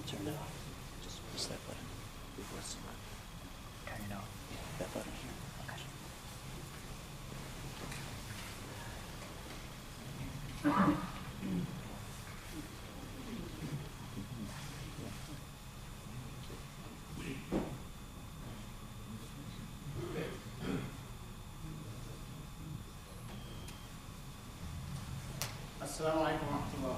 Turn it off. Just press that button before it's on. Turn it off. Yeah, that button here. Okay. السلام عليكم ورحمة الله.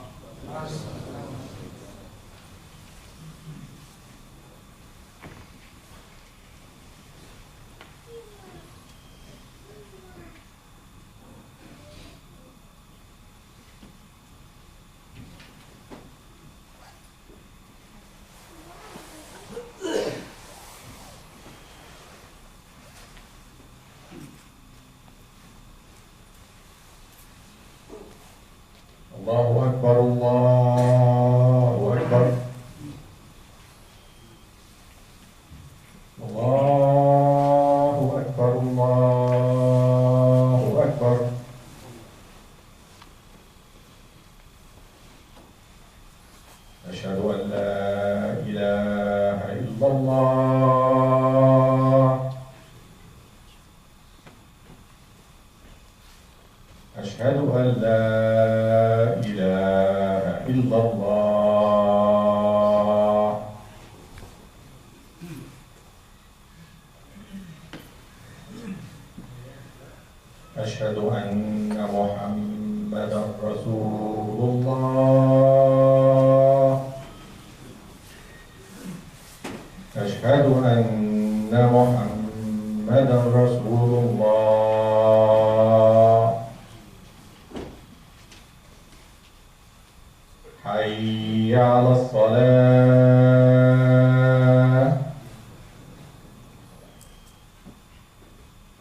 الله أكبر الله أكبر الله أكبر الله أكبر أشهد أن لا إله إلا الله أشهد أن لا إله إلا الله أشهد أن محمدا رسول الله أشهد أن محمدا رسول الله حي على الصلاة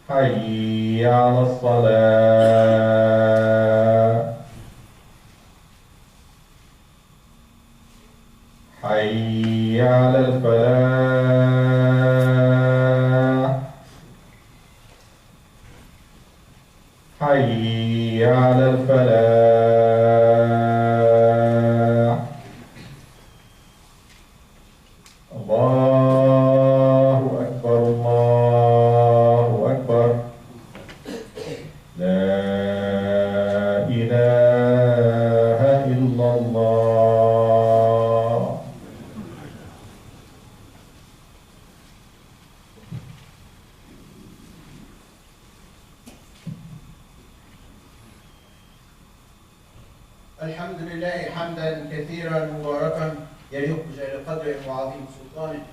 حي على الصلاة حي على الفلاح حي على الفلاح الله أكبر الله أكبر لا إله إلا الله الحمد لله حمدا كثيرا مباركا يليق بجلال قدره وعظيم سلطانه،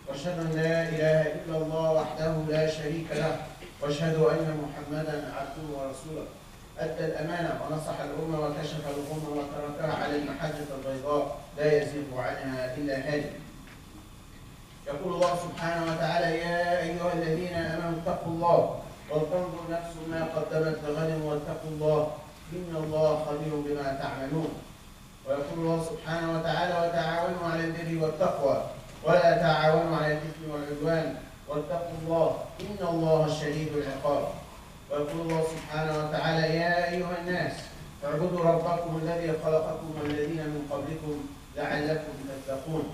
واشهد ان لا اله الا الله وحده لا شريك له، واشهد ان محمدا عبده ورسوله ادى الامانه ونصح الامه وكشف الغمه وتركها على المحجه البيضاء لا يزيغ عنها الا هادي. يقول الله سبحانه وتعالى: يا ايها الذين امنوا اتقوا الله ولتنظر نفس ما قدمت لغد واتقوا الله إن الله خبير بما تعملون. ويقول الله سبحانه وتعالى: وتعاونوا على البر والتقوى ولا تعاونوا على الإثم والعدوان واتقوا الله إن الله شديد العقاب. ويقول الله سبحانه وتعالى: يا أيها الناس اعبدوا ربكم الذي خلقكم والذين من قبلكم لعلكم تتقون.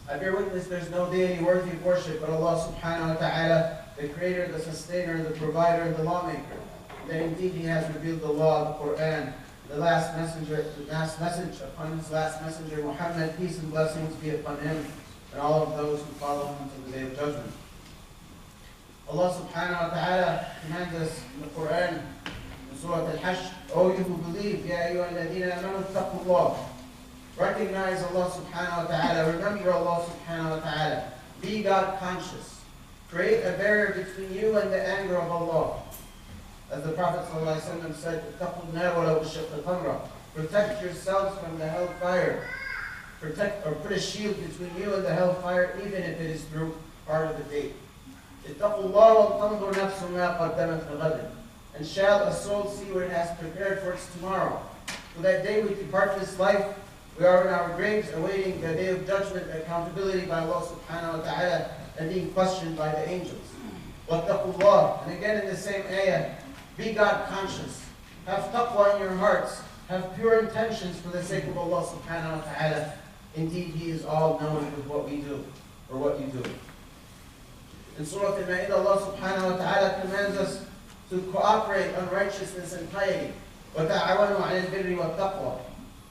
I bear witness there's no deity worthy of worship but Allah subhanahu wa ta'ala, the creator, the sustainer, the provider, and the lawmaker. That indeed He has revealed the law of the Quran, the last message upon His last messenger Muhammad, peace and blessings be upon him and all of those who follow him to the day of judgment. Allah subhanahu wa ta'ala commands us in the Quran, in Surah Al-Hashr: O you who believe, Ya ayyuha alladhina amanu ittaqullah. Recognize Allah subhanahu wa ta'ala, remember Allah subhanahu wa ta'ala, be God conscious. Create a barrier between you and the anger of Allah. As the Prophet ﷺ said, protect yourselves from the hellfire. Protect or put a shield between you and the hellfire, even if it is through part of the day. And shall a soul see what it has prepared for its tomorrow. For that day we depart this life, we are in our graves awaiting the day of judgment, accountability by Allah subhanahu wa ta'ala, and being questioned by the angels. And again in the same ayah, be God conscious. Have taqwa in your hearts. Have pure intentions for the sake of Allah subhanahu wa ta'ala. Indeed, He is all-knowing with what we do, or what you do. In Surah Al-Ma'idah, Allah subhanahu wa ta'ala commands us to cooperate on righteousness and piety. وَتَعَوَنُوا عَلَى الْبِرِّ وَالتَّقْوَى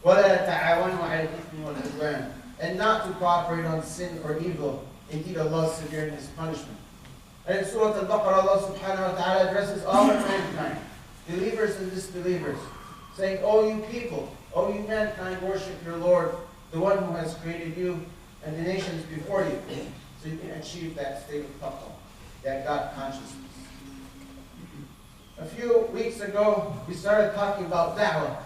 وَلَا تَعَوَنُوا عَلَى الْإِثْمِ وَالْعُدْوَانِ. And not to cooperate on sin or evil. Indeed, Allah is severe in His punishment. And in Surah Al-Baqarah, Allah subhanahu wa ta'ala addresses all of mankind, believers and disbelievers, saying, O you people, O you mankind, worship your Lord, the one who has created you and the nations before you, so you can achieve that state of taqwa, that God consciousness. A few weeks ago, we started talking about da'wah.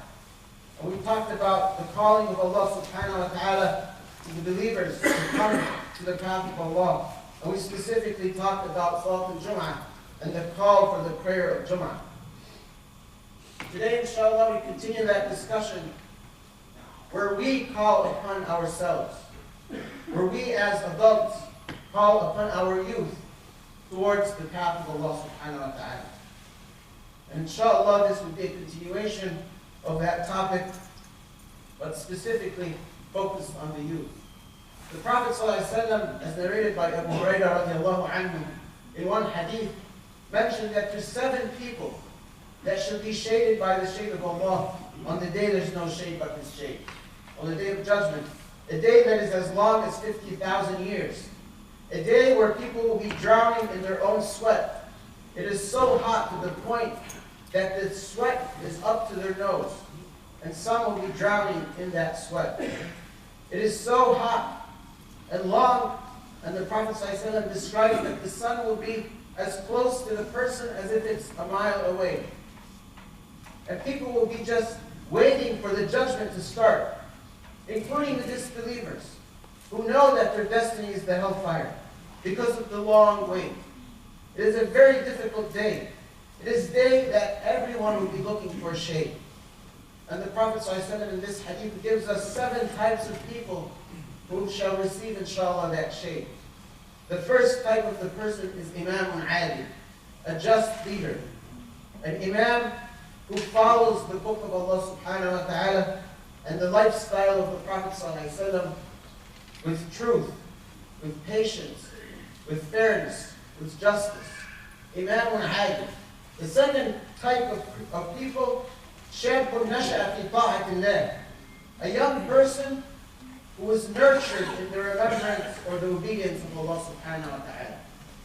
And we talked about the calling of Allah subhanahu wa ta'ala to the believers to come to the path of Allah. And we specifically talked about Salat al-Jum'ah and the call for the prayer of Jum'ah. Today, inshallah, we continue that discussion where we call upon ourselves, where we as adults call upon our youth towards the path of Allah subhanahu wa ta'ala. And inshallah, this will be a continuation of that topic, but specifically focused on the youth. The Prophet ﷺ, as narrated by Abu Hurairah radiallahu anhu, in one hadith, mentioned that there's 7 people that should be shaded by the shade of Allah on the day there's no shade but His shade. On the day of judgment, a day that is as long as 50,000 years. A day where people will be drowning in their own sweat. It is so hot to the point that the sweat is up to their nose. And some will be drowning in that sweat. It is so hot and long, and the Prophet ﷺ described that the sun will be as close to the person as if it's a mile away. And people will be just waiting for the judgment to start, including the disbelievers, who know that their destiny is the hellfire because of the long wait. It is a very difficult day. It is a day that everyone will be looking for shade. And the Prophet ﷺ in this hadith gives us 7 types of people who shall receive, inshallah, that shade. The first type of the person is Imamun Adil, a just leader. An Imam who follows the book of Allah subhanahu wa ta'ala and the lifestyle of the Prophet ﷺ with truth, with patience, with fairness, with justice. Imamun Adil. The second type of people, Shabun Nasha'a fi ta'atillah, a young person who was nurtured in the remembrance or the obedience of Allah subhanahu wa ta'ala,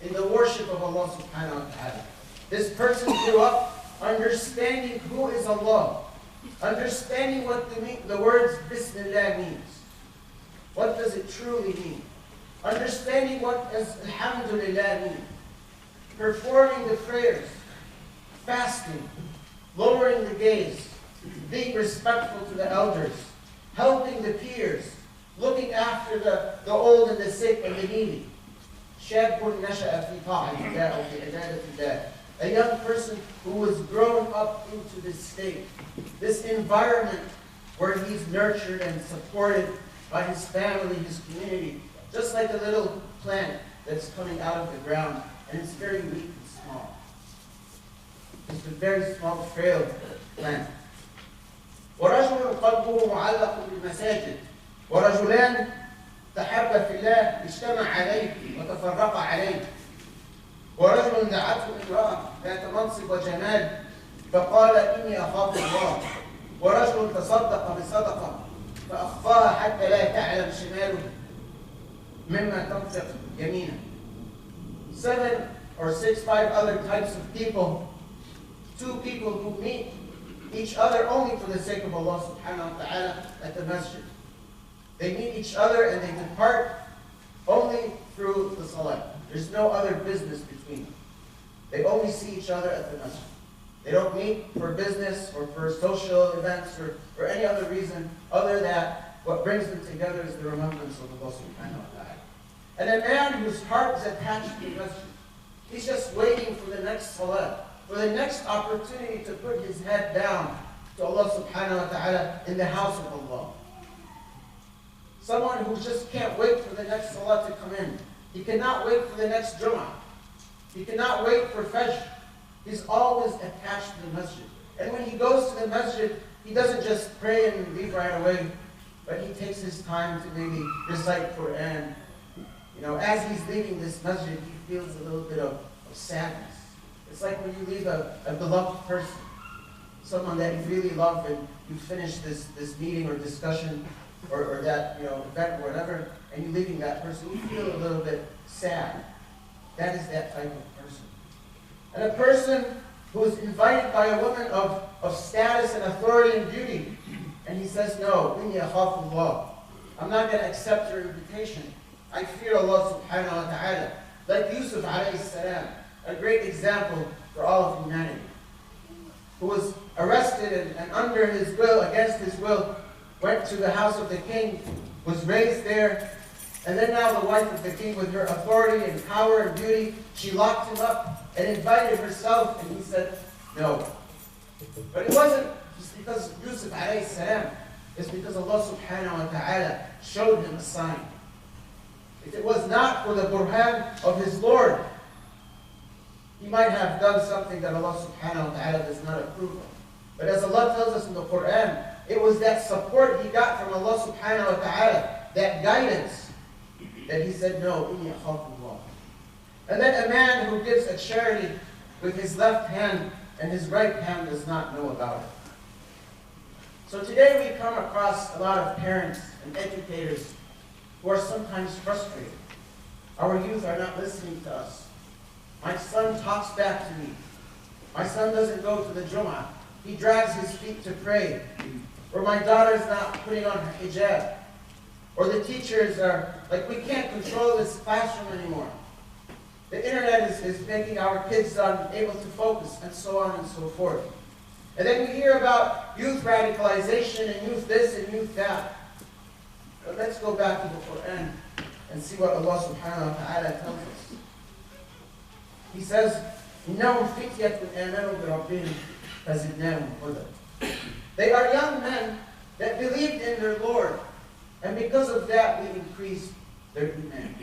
in the worship of Allah subhanahu wa ta'ala. This person grew up understanding who is Allah, understanding what the words Bismillah means. What does it truly mean? Understanding what does Alhamdulillah mean. Performing the prayers, fasting, lowering the gaze, being respectful to the elders, helping the peers, looking after the old and the sick and the needy. Shabun nasha'a fi ta'atillah aw fi ibadatillah. A young person who was grown up into this state, this environment where he's nurtured and supported by his family, his community, just like a little plant that's coming out of the ground, and it's very weak and small. It's a very small, frail plant. وَرَجُلٌ قَلْبُهُ مُعَلَّقٌ بِالْمَسَاجِدِ وَرَجُلَانِ تَحَبَّ فِي اللَّهِ اجْتَمَعَ عَلَيْهِ وَتَفَرَّقَ عَلَيْهِ ورجل دعته امرأة ذات منصب وجمال فقال إني أخاف الله ورجل تصدق بصدقة فأخفاها حتى لا تعلم شماله مما تنفق يمينه. 7 or 6, 5 other types of people. 2 people who meet each other only for the sake of Allah subhanahu wa ta'ala at the masjid. They meet each other and they depart only through the salah. There's no other business between them. They only see each other at the masjid. They don't meet for business or for social events or for any other reason other than what brings them together is the remembrance of Allah subhanahu wa ta'ala. And a man whose heart is attached to the masjid, he's just waiting for the next salah, for the next opportunity to put his head down to Allah subhanahu wa ta'ala in the house of Allah. Someone who just can't wait for the next salah to come in. He cannot wait for the next Jum'ah. He cannot wait for Fajr. He's always attached to the masjid. And when he goes to the masjid, he doesn't just pray and leave right away. but he takes his time to maybe recite Quran. You know, as he's leaving this masjid, he feels a little bit of sadness. It's like when you leave a beloved person, someone that you really love, and you finish this meeting or discussion or that event or whatever, and you're leaving that person, you feel a little bit sad. That is that type of person. And a person who is invited by a woman of status and authority and beauty, and he says, no, inni akhafu Allah. I'm not going to accept your invitation. I fear Allah subhanahu wa ta'ala. Like Yusuf alayhi salam, a great example for all of humanity, who was arrested and under his will, against his will, went to the house of the king, was raised there, and then now the wife of the king, with her authority and power and beauty, she locked him up and invited herself, and he said, no. But it wasn't just because Yusuf alayhi salam, it's because Allah subhanahu wa ta'ala showed him a sign. If it was not for the burhan of his Lord, he might have done something that Allah subhanahu wa ta'ala does not approve of. But as Allah tells us in the Quran, it was that support he got from Allah subhanahu wa ta'ala, that guidance, that he said, no, inni akhafu Allah. And then a man who gives a charity with his left hand and his right hand does not know about it. So today we come across a lot of parents and educators who are sometimes frustrated. Our youth are not listening to us. My son talks back to me. My son doesn't go to the Jum'ah. He drags his feet to pray. Or my daughter's not putting on her hijab. Or the teachers are, like, we can't control this classroom anymore. The internet is making our kids unable to focus, and so on and so forth. And then we hear about youth radicalization and youth this and youth that. But let's go back to the Quran and see what Allah subhanahu wa ta'ala tells us. He says, إِنَّهُمْ فِتْيَةٌ آمَنُوا بِرَبِّهِمْ فَزِدْنَاهُمْ هُدًى. They are young men that believed in their Lord, and because of that we increased their iman.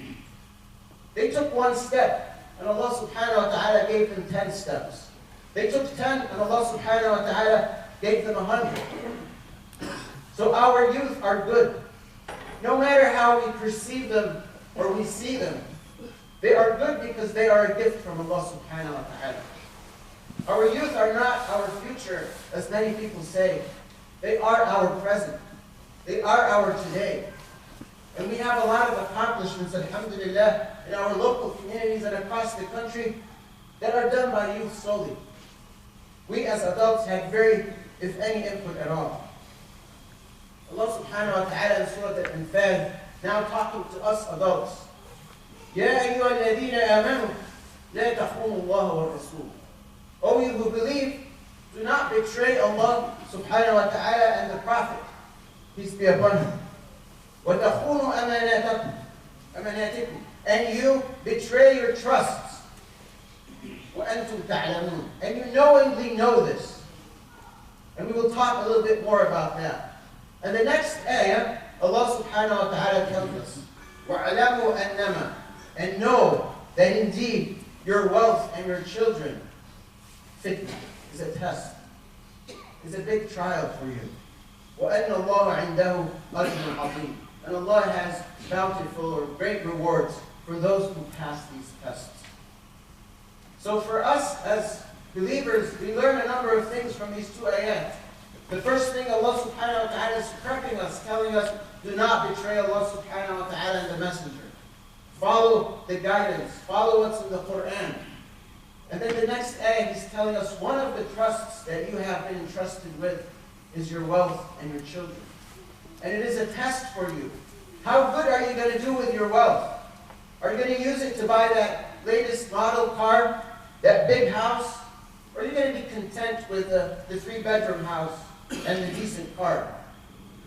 They took one step, and Allah subhanahu wa ta'ala gave them 10 steps. They took 10, and Allah subhanahu wa ta'ala gave them 100. So our youth are good. No matter how we perceive them or we see them, they are good because they are a gift from Allah subhanahu wa ta'ala. Our youth are not our future, as many people say. They are our present. They are our today. And we have a lot of accomplishments, alhamdulillah, in our local communities and across the country that are done by youth solely. We as adults had very, if any, input at all. Allah subhanahu wa ta'ala in Surah Al-Anfal, now talking to us adults. يَا أَيُّهَا الَّذِينَ آمَنُوا لَا تَخُونُوا اللَّهَ وَالرَّسُولَ. O you who believe, do not betray Allah subhanahu wa ta'ala and the Prophet, peace be upon him. وَتَخُونُوا أَمَانَاتِكُمْ. And you betray your trusts. وَأَنْتُمْ تَعْلَمُونَ. And you knowingly know this. And we will talk a little bit more about that. And the next ayah, Allah subhanahu wa ta'ala tells us, وَعَلَمُوا أَنَّمَا. And know that indeed your wealth and your children fitna is a test, is a big trial for you. وَأَنَّ اللَّهَ عِنْدَهُ أَجْرٌ عَظِيمٌ. And Allah has bountiful or great rewards for those who pass these tests. So for us as believers, we learn a number of things from these two ayat. The first thing, Allah subhanahu wa ta'ala is prepping us, telling us, do not betray Allah subhanahu wa ta'ala and the Messenger. Follow the guidance. Follow what's in the Quran. And then the next ayah, He's telling us one of the trusts that you have been entrusted with is your wealth and your children. And it is a test for you. How good are you going to do with your wealth? Are you going to use it to buy that latest model car, that big house? Or are you going to be content with the 3-bedroom house and the decent car?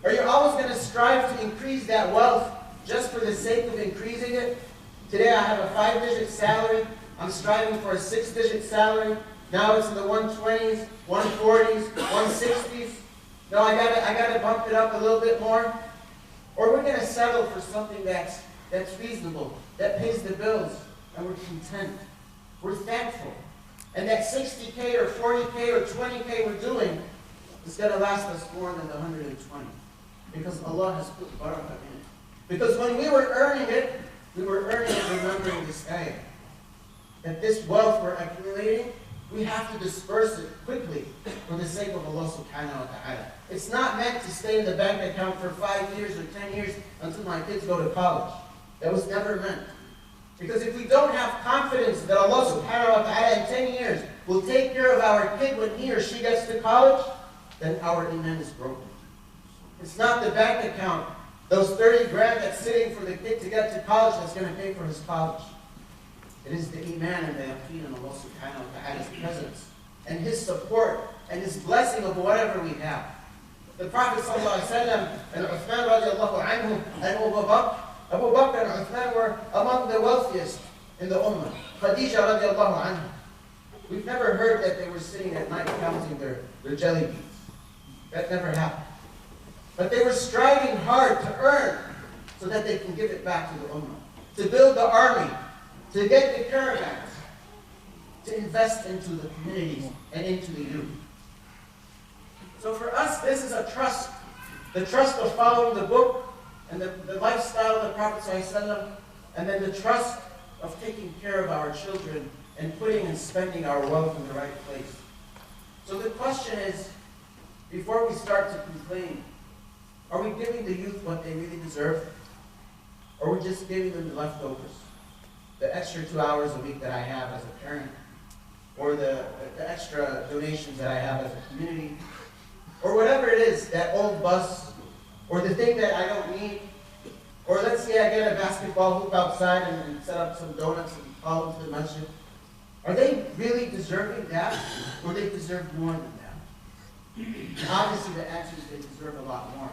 Are you always going to strive to increase that wealth just for the sake of increasing it? Today I have a 5-digit salary. I'm striving for a 6-digit salary. Now it's in the 120s, 140s, 160s. No, I gotta bump it up a little bit more. Or we're gonna settle for something that's reasonable, that pays the bills, and we're content. We're thankful. And that 60K or 40K or 20K we're doing is gonna last us more than the 120. Because Allah has put barakah in it. Because when we were earning it remembering this ayah. That this wealth we're accumulating, we have to disperse it quickly for the sake of Allah subhanahu wa ta'ala. It's not meant to stay in the bank account for 5 years or 10 years until my kids go to college. That was never meant. Because if we don't have confidence that Allah subhanahu wa ta'ala in 10 years will take care of our kid when he or she gets to college, then our iman is broken. It's not the bank account, those 30 grand that's sitting for the kid to get to college that's going to pay for his college. It is the iman and the yaqeen in Allah subhanahu wa ta'ala's presence and His support and His blessing of whatever we have. The Prophet sallallahu alaihi wasallam and Uthman radiallahu anhu and Abu Bakr and Uthman were among the wealthiest in the ummah. Khadija radiallahu anha. We've never heard that they were sitting at night counting their jelly beans. That never happened. But they were striving hard to earn so that they can give it back to the ummah. To build the army, to get the caravans, to invest into the communities and into the youth. So for us, this is a trust. The trust of following the book and the lifestyle of the Prophet ﷺ, and then the trust of taking care of our children and putting and spending our wealth in the right place. So the question is, before we start to complain, are we giving the youth what they really deserve? Or are we just giving them the leftovers? The extra 2 hours a week that I have as a parent, or the extra donations that I have as a community, or whatever it is, that old bus, or the thing that I don't need, or let's say I get a basketball hoop outside and set up some donuts and call them to the masjid. Are they really deserving that, or they deserve more than that? And obviously the answer is they deserve a lot more.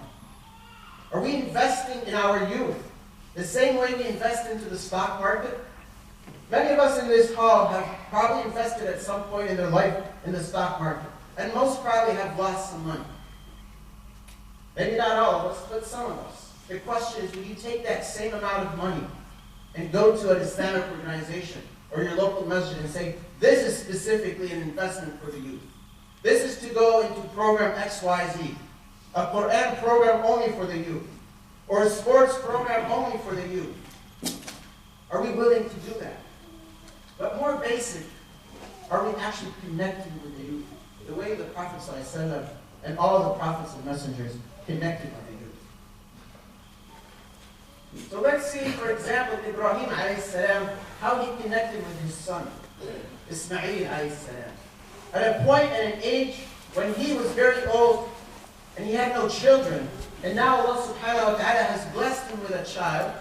Are we investing in our youth the same way we invest into the stock market? Many of us in this hall have probably invested at some point in their life in the stock market. And most probably have lost some money. Maybe not all of us, but some of us. The question is, will you take that same amount of money and go to an Islamic organization or your local masjid and say, this is specifically an investment for the youth. This is to go into program XYZ, a Quran program only for the youth, or a sports program only for the youth. Are we willing to do that? But more basic, are we actually connecting with the youth? The way the Prophet ﷺ and all the prophets and messengers connected with the youth. So let's see, for example, Ibrahim alayhi how he connected with his son, Ismail alayhi. At a point and an age when he was very old and he had no children, and now Allah subhanahu wa ta'ala has blessed him with a child,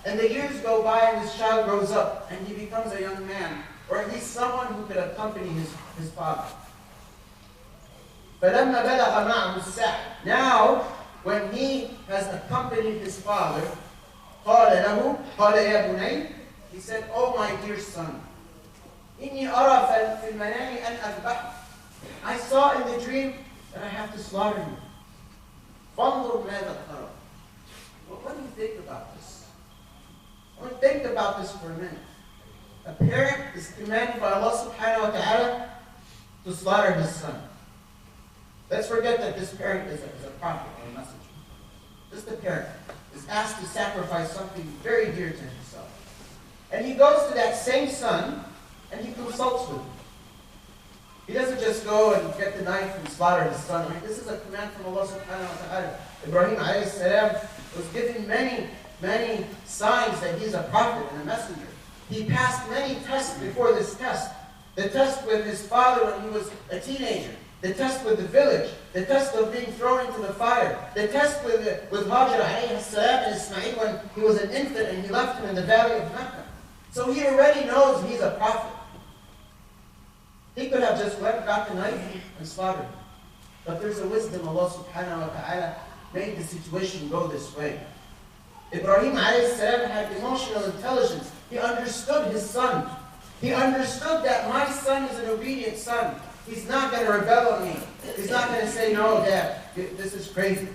and the years go by and this child grows up and he becomes a young man, or at least someone who could accompany his father. فَلَمَّا بَلَغَ مَعَهُ السَّعْيَ. Now, when he has accompanied his father, قَالَ لَهُ قَالَ يَا بُنَيَّ. He said, "Oh my dear son, إِنِّي أَرَى فِي الْمَنَامِ أَنْ أَذْبَحَكَ." I saw in the dream that I have to slaughter you. فَانْظُرْ مَاذَا تَرَى. What do you think about this? I want to think about this for a minute. A parent is commanded by Allah subhanahu wa ta'ala to slaughter his son. Let's forget that this parent is a prophet or a messenger. Just a parent is asked to sacrifice something very dear to himself. And he goes to that same son and he consults with him. He doesn't just go and get the knife and slaughter his son. This is a command from Allah subhanahu wa ta'ala. Ibrahim alayhi salam was given many signs that he's a prophet and a messenger. He passed many tests before this test. The test with his father when he was a teenager. The test with the village, the test of being thrown into the fire, the test with Hajar alayhi salam and Ismail when he was an infant and he left him in the valley of Mecca. So he already knows he's a prophet. He could have just got the knife and slaughtered him. But there's a wisdom. Allah subhanahu wa ta'ala made the situation go this way. Ibrahim alayhi salam had emotional intelligence. He understood his son. He understood that my son is an obedient son. He's not going to rebel on me. He's not going to say, "No, Dad, this is crazy."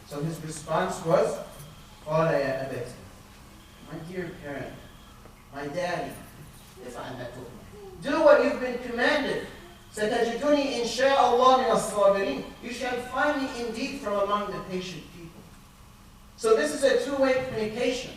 So his response was, قَالَ يَا أَبَتِ. My dear parent, my daddy, do what you've been commanded. سَتَجِدُنِي إِنْ شَاءَ اللَّهُ مِنَ الصَّابِرِينَ. You shall find me indeed from among the patient people. So this is a two-way communication.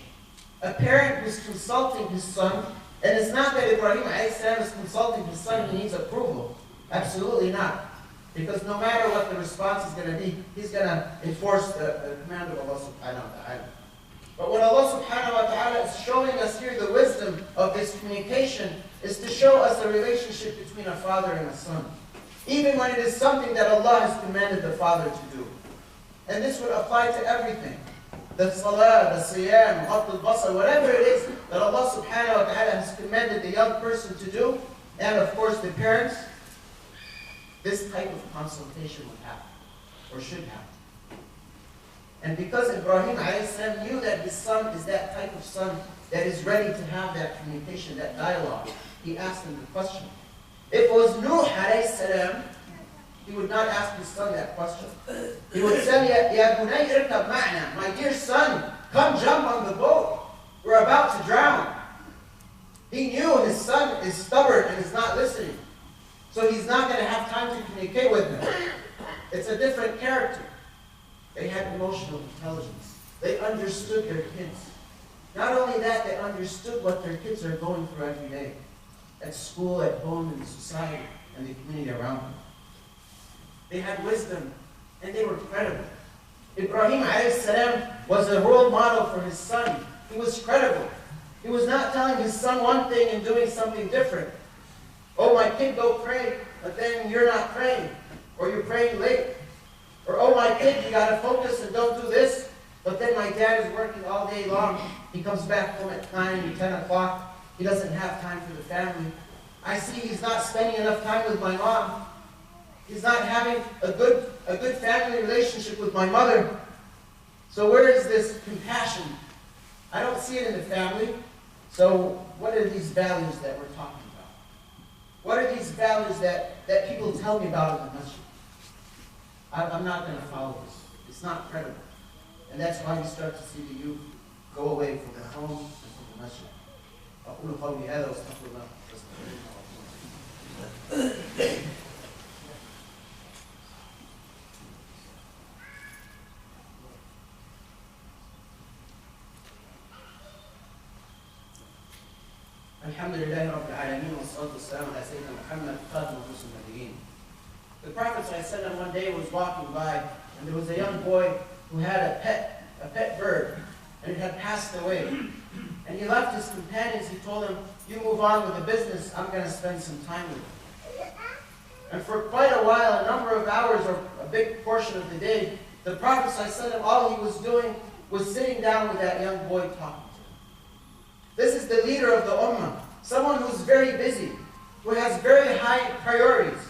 A parent who's consulting his son, and it's not that Ibrahim a.s. is consulting his son, he needs approval. Absolutely not. Because no matter what the response is going to be, he's going to enforce the command of Allah subhanahu wa ta'ala. But what Allah subhanahu wa ta'ala is showing us here, the wisdom of this communication, is to show us a relationship between a father and a son. Even when it is something that Allah has commanded the father to do. And this would apply to everything. The salah, the siyam, ghadd al-basar, whatever it is that Allah subhanahu wa ta'ala has commanded the young person to do, and of course the parents, this type of consultation would happen, or should happen. And because Ibrahim a.s. knew that his son is that type of son that is ready to have that communication, that dialogue, he asked him the question. If it was Nuh a.s., he would not ask his son that question. He would say, Ya bunay irkab ma'na, my dear son, come jump on the boat. We're about to drown. He knew his son is stubborn and is not listening. So he's not going to have time to communicate with him. It's a different character. They had emotional intelligence. They understood their kids. Not only that, they understood what their kids are going through every day. At school, at home, in the society, and the community around them. They had wisdom, and they were credible. Ibrahim a.s. was a role model for his son. He was credible. He was not telling his son one thing and doing something different. Oh, my kid, go pray, but then you're not praying, or you're praying late. Or, oh, my kid, you got to focus and don't do this, but then my dad is working all day long. He comes back home at 9, 10 o'clock. He doesn't have time for the family. I see he's not spending enough time with my mom. He's not having a good family relationship with my mother. So where is this compassion? I don't see it in the family. So what are these values that we're talking about? What are these values that people tell me about in the masjid? I'm not going to follow this. It's not credible. And that's why you start to see the youth go away from the home and from the masjid. أقول قولي هذا واستغفر الله. الحمد لله رب العالمين والصلاة والسلام على سيدنا محمد خاتم الرسل النبيين. The Prophet ﷺ one day was walking by, and there was a young boy who had a pet bird, and it had passed away. And he left his companions. He told them, "You move on with the business. I'm going to spend some time with you." And for quite a while, a number of hours or a big portion of the day, the Prophet ﷺ, all he was doing was sitting down with that young boy talking to him. This is the leader of the ummah, someone who's very busy, who has very high priorities,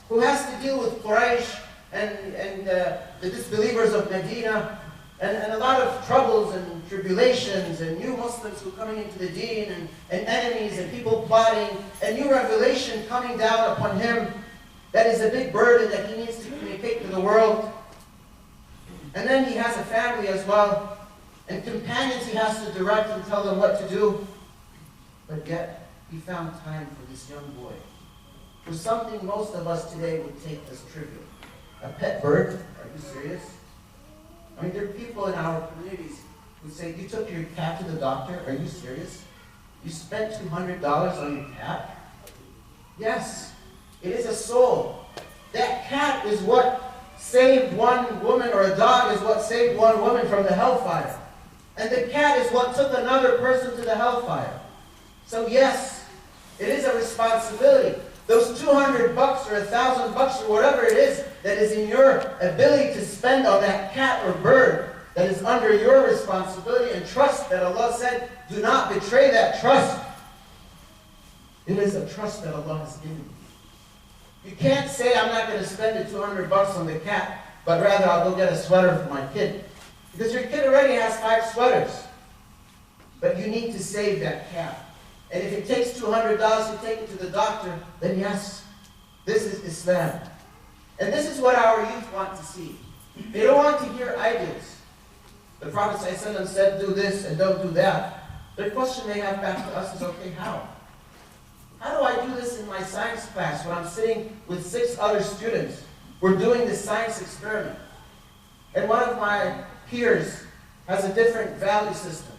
who has to deal with Quraysh and the disbelievers of Medina, and a lot of troubles and tribulations, and new Muslims who are coming into the deen, and enemies, and people plotting, and new revelation coming down upon him. That is a big burden that he needs to communicate to the world. And then he has a family as well, and companions he has to direct and tell them what to do. But yet, he found time for this young boy, for something most of us today would take as trivial. A pet bird? Are you serious? I mean, there are people in our communities who say, "You took your cat to the doctor? Are you serious? You spent $200 on your cat?" Yes, it is a soul. That cat is what saved one woman, or a dog is what saved one woman from the hellfire. And the cat is what took another person to the hellfire. So yes, it is a responsibility. Those $200 or $1,000 or whatever it is that is in your ability to spend on that cat or bird, that is under your responsibility and trust that Allah said, do not betray that trust. It is a trust that Allah has given you. You can't say, "I'm not going to spend the $200 on the cat, but rather I'll go get a sweater for my kid." Because your kid already has 5 sweaters. But you need to save that cat. And if it takes $200 to take it to the doctor, then yes, this is Islam. And this is what our youth want to see. They don't want to hear ideals. The Prophet ﷺ said, "Do this and don't do that." The question they have back to us is, okay, how? How do I do this in my science class when I'm sitting with 6 other students? We're doing this science experiment. And one of my peers has a different value system.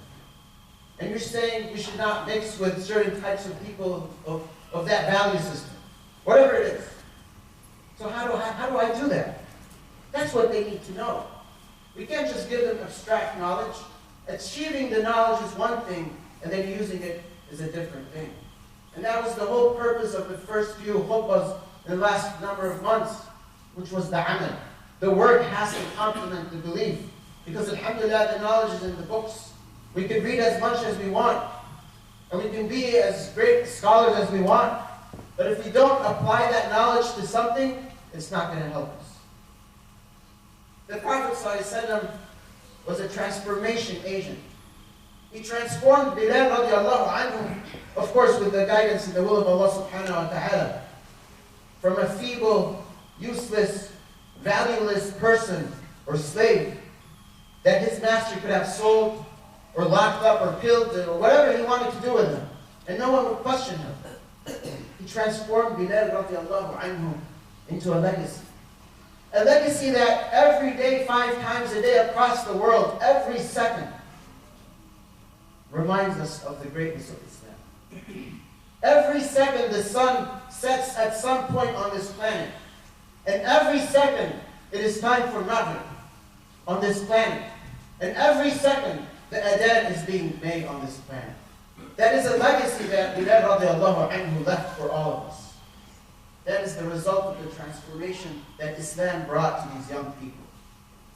And you're saying we should not mix with certain types of people of that value system, whatever it is. So how do I do that? That's what they need to know. We can't just give them abstract knowledge. Achieving the knowledge is one thing, and then using it is a different thing. And that was the whole purpose of the first few khutbahs in the last number of months, which was the amal. The work has to complement the belief. Because alhamdulillah, the knowledge is in the books. We can read as much as we want. And we can be as great scholars as we want. But if we don't apply that knowledge to something, it's not going to help us. The Prophet ﷺ was a transformation agent. He transformed Bilal radiallahu anhu, of course with the guidance and the will of Allah subhanahu wa ta'ala, from a feeble, useless, valueless person or slave that his master could have sold or locked up or killed or whatever he wanted to do with him. And no one would question him. He transformed Bilal radiallahu anhu into a legacy. A legacy that every day, 5 times a day across the world, every second, reminds us of the greatness of Islam. Every second the sun sets at some point on this planet. And every second it is time for Maghrib on this planet. And every second the adhan is being made on this planet. That is a legacy that Bilal radiallahu anhu left for all of us. That is the result of the transformation that Islam brought to these young people.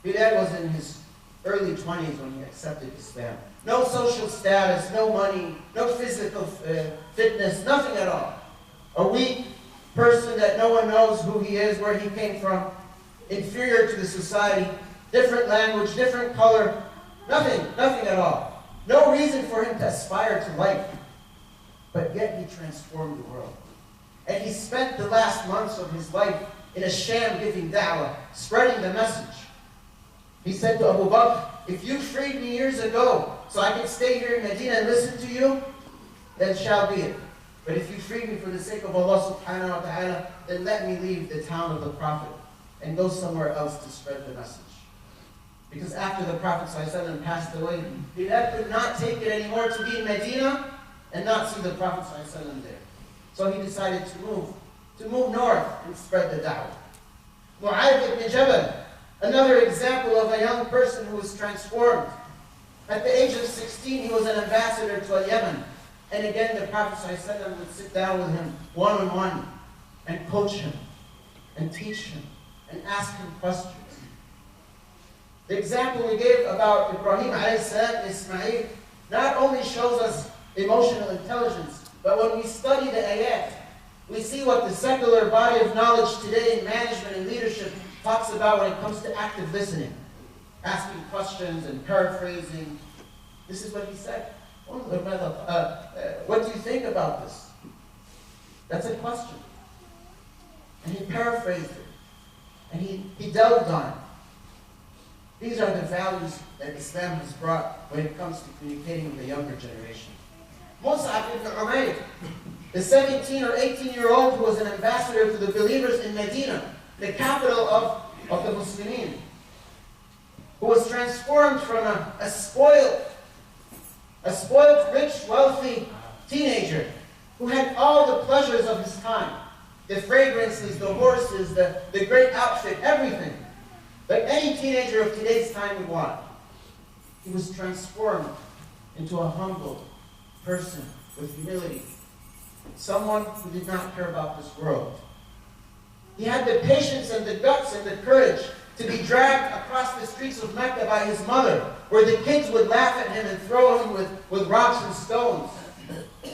Bilal was in his early 20s when he accepted Islam. No social status, no money, no physical fitness, nothing at all. A weak person that no one knows who he is, where he came from, inferior to the society, different language, different color, nothing at all. No reason for him to aspire to life. But yet he transformed the world. And he spent the last months of his life in a sham giving da'wah, spreading the message. He said to Abu Bakr, if you freed me years ago so I could stay here in Medina and listen to you, then shall be it. But if you freed me for the sake of Allah subhanahu wa ta'ala, then let me leave the town of the Prophet and go somewhere else to spread the message. Because after the Prophet ﷺ passed away, Bilal could not take it anymore to be in Medina and not see the Prophet ﷺ there. So he decided to move north and spread the da'wah. Mu'adh ibn Jabal, another example of a young person who was transformed. At the age of 16, he was an ambassador to Yemen. And again, the Prophet ﷺ would sit down with him one-on-one and coach him and teach him and ask him questions. The example we gave about Ibrahim a.s. and Ismail not only shows us emotional intelligence, but when we study the ayat, we see what the secular body of knowledge today in management and leadership talks about when it comes to active listening, asking questions and paraphrasing. This is what he said. What do you think about this? That's a question. And he paraphrased it. And he delved on it. These are the values that Islam has brought when it comes to communicating with the younger generation. Mus'ab ibn Umayr, the 17 or 18-year-old who was an ambassador to the believers in Medina, the capital of the Muslimin, who was transformed from a spoiled, rich, wealthy teenager who had all the pleasures of his time, the fragrances, the horses, the great outfit, everything, like any teenager of today's time would want. He was transformed into a humble person with humility, someone who did not care about this world. He had the patience and the guts and the courage to be dragged across the streets of Mecca by his mother, where the kids would laugh at him and throw him with rocks and stones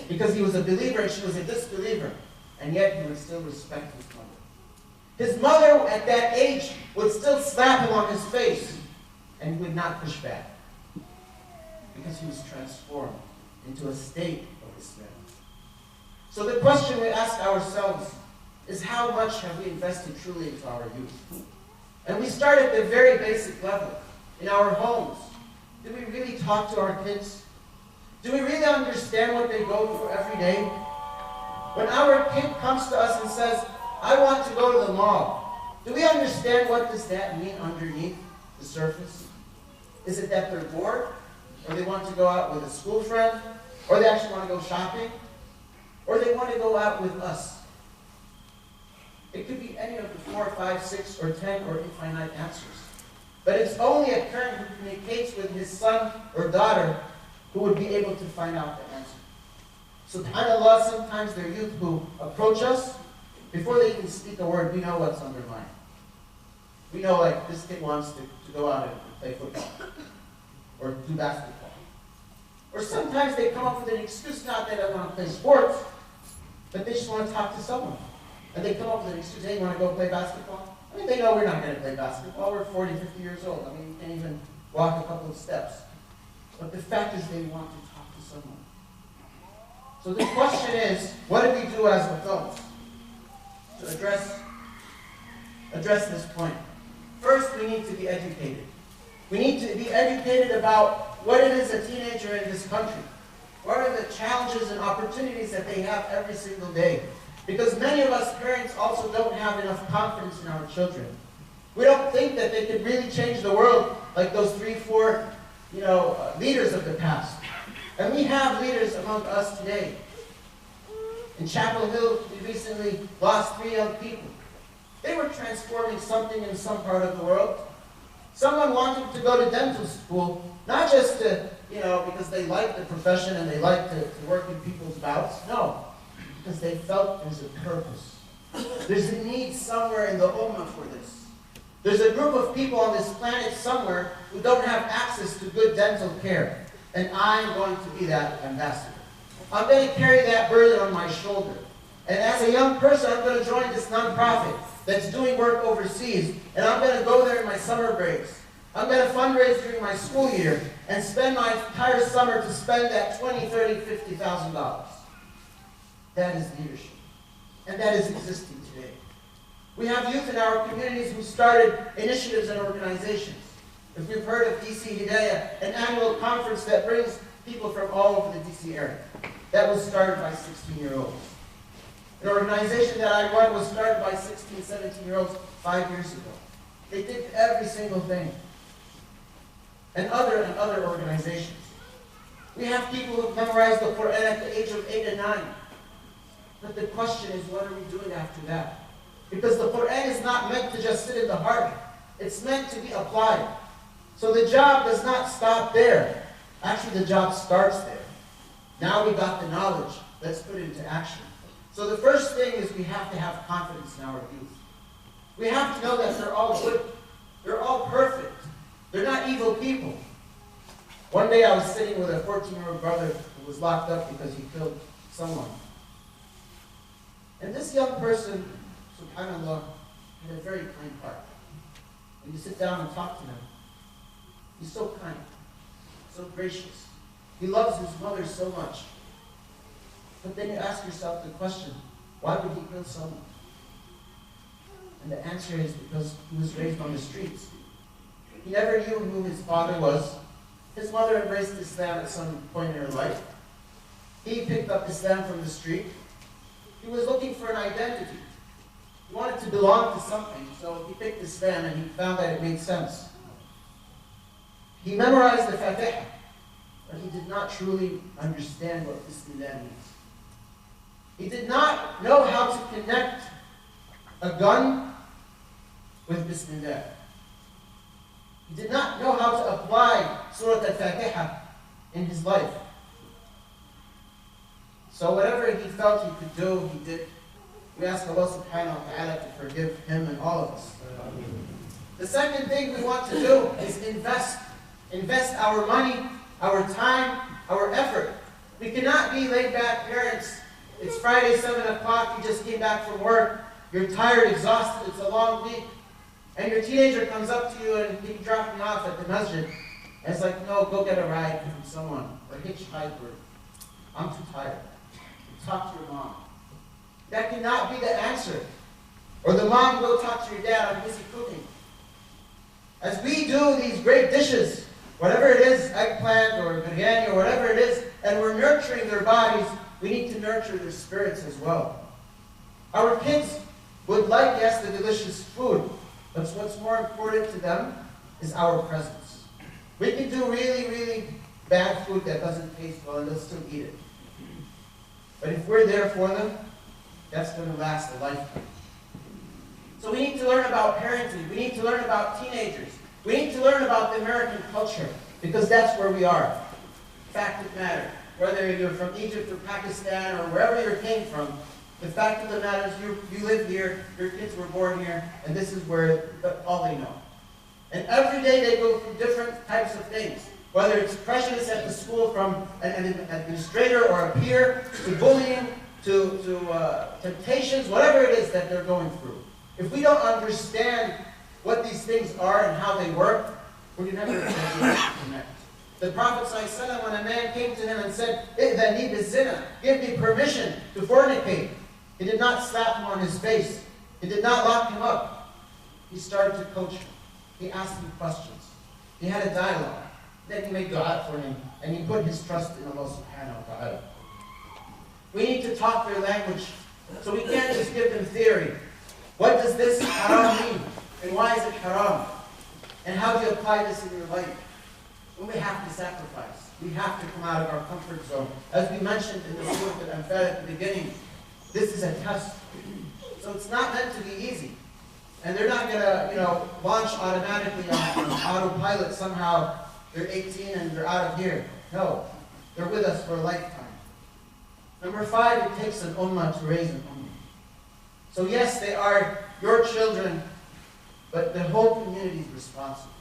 because he was a believer and she was a disbeliever, and yet he would still respect his mother. His mother at that age would still slap him on his face, and he would not push back because he was transformed into a state of Islam. So the question we ask ourselves is, how much have we invested truly into our youth? And we start at the very basic level, in our homes. Do we really talk to our kids? Do we really understand what they go through every day? When our kid comes to us and says, I want to go to the mall, do we understand what does that mean underneath the surface? Is it that they're bored? Or they want to go out with a school friend? Or they actually want to go shopping? Or they want to go out with us? It could be any of the 4, 5, 6, or 10, or infinite answers. But it's only a parent who communicates with his son or daughter who would be able to find out the answer. SubhanAllah, sometimes there are youth who approach us, before they even speak a word, we know what's on their mind. We know, like, this kid wants to go out and play football, or do basketball. Or sometimes they come up with an excuse, not that I want to play sports, but they just want to talk to someone. And they come up with an excuse, hey, you want to go play basketball? I mean, they know we're not going to play basketball. We're 40, 50 years old. I mean, we can't even walk a couple of steps. But the fact is they want to talk to someone. So the question is, what do we do as adults to address this point? First, we need to be educated. We need to be educated about what it is a teenager in this country. What are the challenges and opportunities that they have every single day? Because many of us parents also don't have enough confidence in our children. We don't think that they could really change the world like those 3, 4, leaders of the past. And we have leaders among us today. In Chapel Hill, we recently lost 3 young people. They were transforming something in some part of the world. Someone wanted to go to dental school, not just to, because they like the profession and they like to work in people's bouts. No, because they felt there's a purpose. There's a need somewhere in the Ummah for this. There's a group of people on this planet somewhere who don't have access to good dental care. And I'm going to be that ambassador. I'm going to carry that burden on my shoulder. And as a young person, I'm going to join this nonprofit that's doing work overseas. And I'm going to go there in my summer breaks. I'm going to fundraise during my school year and spend my entire summer to spend that $20,000, $30,000, $50,000. That is leadership. And that is existing today. We have youth in our communities who started initiatives and organizations. If you've heard of DC Hidayah, an annual conference that brings people from all over the DC area. That was started by 16-year-olds. An organization that I run was started by 16, 17-year-olds 5 years ago. They did every single thing. And other organizations. We have people who have memorized the Quran at the age of 8 and 9. But the question is, what are we doing after that? Because the Quran is not meant to just sit in the heart. It's meant to be applied. So the job does not stop there. Actually, the job starts there. Now we got the knowledge. Let's put it into action. So the first thing is we have to have confidence in our youth. We have to know that they're all good. They're all perfect. They're not evil people. One day I was sitting with a 14-year-old brother who was locked up because he killed someone. And this young person, subhanAllah, had a very kind heart. When you sit down and talk to him, he's so kind, so gracious. He loves his mother so much. But then you ask yourself the question, why would he kill someone? And the answer is because he was raised on the streets. He never knew who his father was. His mother embraced Islam at some point in her life. He picked up Islam from the street. He was looking for an identity. He wanted to belong to something, so he picked Islam and he found that it made sense. He memorized the Fatiha, but he did not truly understand what Bismillah means. He did not know how to connect a gun with Bismillah. He did not know how to apply Surah Al-Fatiha in his life. So whatever he felt he could do, he did. We ask Allah subhanahu wa ta'ala to forgive him and all of us. The second thing we want to do is invest. Invest our money, our time, our effort. We cannot be laid-back parents. It's Friday, 7 o'clock, you just came back from work, you're tired, exhausted, it's a long week, and your teenager comes up to you and he drops me off at the masjid, and it's like, no, go get a ride from someone, or hitchhike, or I'm too tired. Talk to your mom. That cannot be the answer. Or the mom, go talk to your dad, I'm busy cooking. As we do these great dishes, whatever it is, eggplant or biryani or whatever it is, and we're nurturing their bodies, we need to nurture their spirits as well. Our kids would like, yes, the delicious food, but what's more important to them is our presence. We can do really, really bad food that doesn't taste well and they'll still eat it. But if we're there for them, that's going to last a lifetime. So we need to learn about parenting. We need to learn about teenagers. We need to learn about the American culture because that's where we are. Fact of the matter. Whether you're from Egypt or Pakistan or wherever you came from, the fact of the matter is you live here, your kids were born here, and this is where all they know. And every day they go through different types of things. Whether it's pressures at the school from an administrator or a peer, to bullying, to temptations, whatever it is that they're going through. If we don't understand what these things are and how they work, we're never going to connect. The Prophet ﷺ, when a man came to him and said, "Idhani bizina," give me permission to fornicate, he did not slap him on his face. He did not lock him up. He started to coach him. He asked him questions. He had a dialogue. Then he made dua for him, and he put his trust in Allah subhanahu wa ta'ala. We need to talk their language, so we can't just give them theory. What does this haram mean? And why is it haram? And how do you apply this in your life? Well, we have to sacrifice. We have to come out of our comfort zone. As we mentioned in the Surah Al-Anfal at the beginning, this is a test. So it's not meant to be easy. And they're not going to, launch automatically on autopilot somehow. They're 18 and they're out of here. No. They're with us for a lifetime. Number 5, it takes an ummah to raise an ummah. So yes, they are your children, but the whole community is responsible.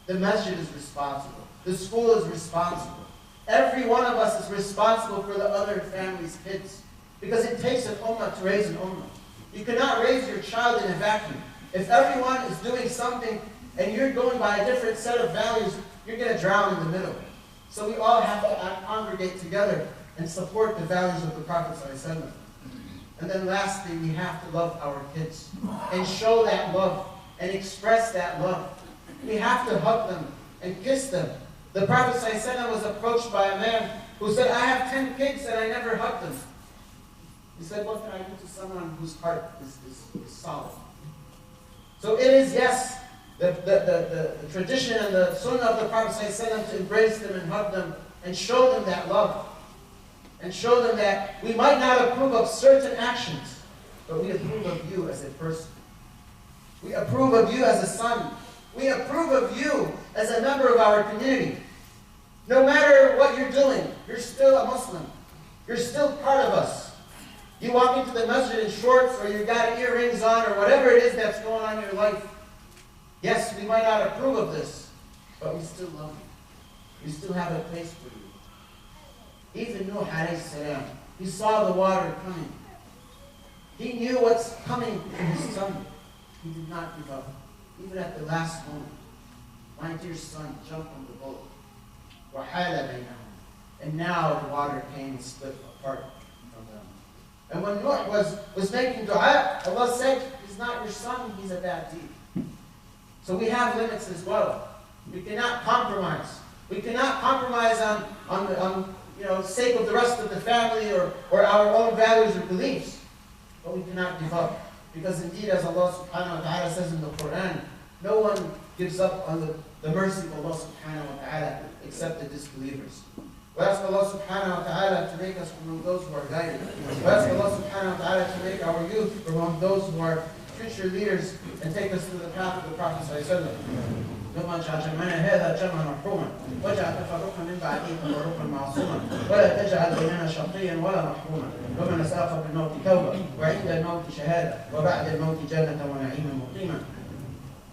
The masjid is responsible. The school is responsible. Every one of us is responsible for the other family's kids. Because it takes an ummah to raise an ummah. You cannot raise your child in a vacuum. If everyone is doing something and you're going by a different set of values, you're going to drown in the middle. So we all have to congregate together and support the values of the Prophet ﷺ. And then lastly, we have to love our kids and show that love and express that love. We have to hug them and kiss them. The Prophet ﷺ was approached by a man who said, "I have 10 kids and I never hugged them." He said, "What can I do to someone whose heart is solid?" So it is, yes, the tradition and the sunnah of the Prophet ﷺ to embrace them and hug them and show them that love. And show them that we might not approve of certain actions, but we approve of you as a person. We approve of you as a son. We approve of you as a member of our community. No matter what you're doing, you're still a Muslim. You're still part of us. You walk into the masjid in shorts or you've got earrings on or whatever it is that's going on in your life. Yes, we might not approve of this, but we still love you. We still have a place for you. Even Nuh alayhi salam, he saw the water coming. He knew what's coming in his son. He did not give up. Even at the last moment, my dear son jumped on the boat. وَحَالَ بَيْنَهُمْ. And now the water came and split apart from them. And when Nuh was making dua, Allah said, "He's not your son, he's a bad deed." So we have limits as well. We cannot compromise. We cannot compromise on sake of the rest of the family or our own values or beliefs. But we cannot give up. Because indeed, as Allah subhanahu wa ta'ala says in the Quran, no one gives up on the mercy of Allah subhanahu wa ta'ala except the disbelievers. We ask Allah subhanahu wa ta'ala to make us from those who are guided. We ask Allah subhanahu wa ta'ala to make our youth from those who are future leaders and take us to the path of the Prophet sallallahu alaihi wasallam. ربنا اجعل جمعنا هذا جمعا مرحوما واجعل تفرقا من بعده تفرقا معصوما ولا تجعل بيننا شقيا ولا محروما ربنا نسألك بالموت توبة وعند الموت شهادة وبعد الموت جنة ونعيما مقيما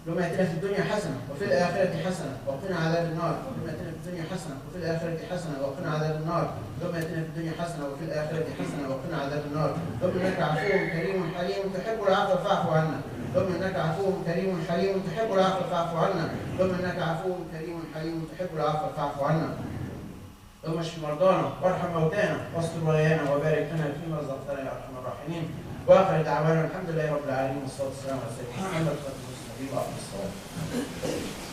ربنا اتنا في الدنيا حسنة وفي الآخرة حسنة وقنا عذاب النار ربنا اتنا في الدنيا حسنة وفي الآخرة حسنة وقنا عذاب النار ربنا اتنا في الدنيا حسنة وفي الآخرة حسنة وقنا عذاب النار ربنا انك عفو كريم حليم تحب العفو فاعف عنا ربنا انك عفو كريم حليم تحب العفو فاعف عنا ربنا انك عفو كريم حليم تحب العفو فاعف عنا اللهم اشف مرضانا وارحم موتانا واستر ولايانا وبارك لنا فيما رزقتنا يا ارحم الراحمين واخر دعوانا الحمد لله رب العالمين والصلاه والسلام على سيدنا محمد وعلى اله وصحبه وسلم.